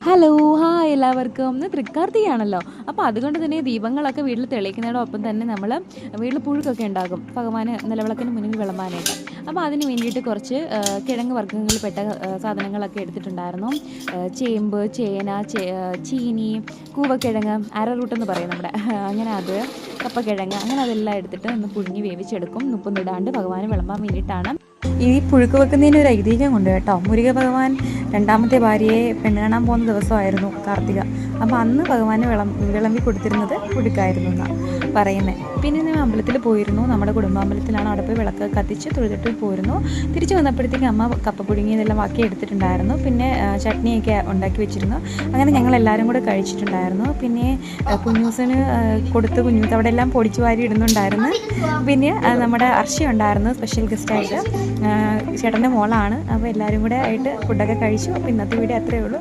Hello hi എല്ലാവർക്കും ഇന്ന് തൃക്കാർത്തികയാണല്ലോ. അപ്പോൾ അതുകൊണ്ട് തന്നെ ദീപങ്ങളൊക്കെ വീട്ടിൽ തെളിയിക്കുന്നതോടൊപ്പം തന്നെ നമ്മൾ വീട്ടിൽ പുഴുക്കൊക്കെ ഉണ്ടാകും ഭഗവാന് നിലവിളക്കിന് മുന്നിൽ വിളമ്പാനായിട്ട്. അപ്പോൾ അതിന് വേണ്ടിയിട്ട് കുറച്ച് കിഴങ്ങ് വർഗ്ഗങ്ങളിൽപ്പെട്ട സാധനങ്ങളൊക്കെ എടുത്തിട്ടുണ്ടായിരുന്നു. ചേമ്പ്, ചേന, ചീനി, കൂവക്കിഴങ്ങ്, അരറൂട്ടെന്ന് പറയും നമ്മുടെ അങ്ങനെ അത്, കപ്പക്കിഴങ്ങ്, അങ്ങനെ അതെല്ലാം എടുത്തിട്ട് ഒന്ന് പുഴുങ്ങി വേവിച്ചെടുക്കും. ഉപ്പൊന്നും ഇടാണ്ട് ഭഗവാന് വിളമ്പാൻ വേണ്ടിയിട്ടാണ്. ഈ പുഴുക്ക് വെക്കുന്നതിന് ഒരു ഐതിഹ്യം കൊണ്ട് കേട്ടോ. മുരുക ഭഗവാൻ രണ്ടാമത്തെ ഭാര്യയെ പെണ്ണ് കാണാൻ പോകുന്ന ദിവസമായിരുന്നു കാർത്തിക. അപ്പോൾ അന്ന് ഭഗവാന് വിളമ്പി കൊടുത്തിരുന്നത് പുഴുക്കായിരുന്നു എന്നാണ് പറയുന്നത്. പിന്നെ ഞാൻ അമ്പലത്തിൽ പോയിരുന്നു, നമ്മുടെ കുടുംബാമ്പലത്തിലാണ്. അവിടെ പോയി വിളക്ക് കത്തിച്ച് തൊഴുതിട്ട് പോയിരുന്നു. തിരിച്ച് വന്നപ്പോഴത്തേക്ക് അമ്മ കപ്പ പുഴുങ്ങിയതെല്ലാം ബാക്കി എടുത്തിട്ടുണ്ടായിരുന്നു. പിന്നെ ചട്നിയൊക്കെ ഉണ്ടാക്കി വെച്ചിരുന്നു. അങ്ങനെ ഞങ്ങൾ എല്ലാവരും കൂടെ കഴിച്ചിട്ടുണ്ടായിരുന്നു. പിന്നെ കുഞ്ഞൂസിന് കൊടുത്ത് കുഞ്ഞൂസ് അവിടെ എല്ലാം പൊടിച്ചു വാരി ഇടുന്നുണ്ടായിരുന്നു. പിന്നെ നമ്മുടെ അർച്ചി ഉണ്ടായിരുന്നു സ്പെഷ്യൽ ഗസ്റ്റായിട്ട്, ചേട്ടൻ്റെ മോളാണ്. അപ്പോൾ എല്ലാവരും കൂടെ ആയിട്ട് ഫുഡൊക്കെ കഴിച്ചു. അപ്പോൾ ഇന്നത്തെ വീഡിയോ അത്രയേ ഉള്ളൂ.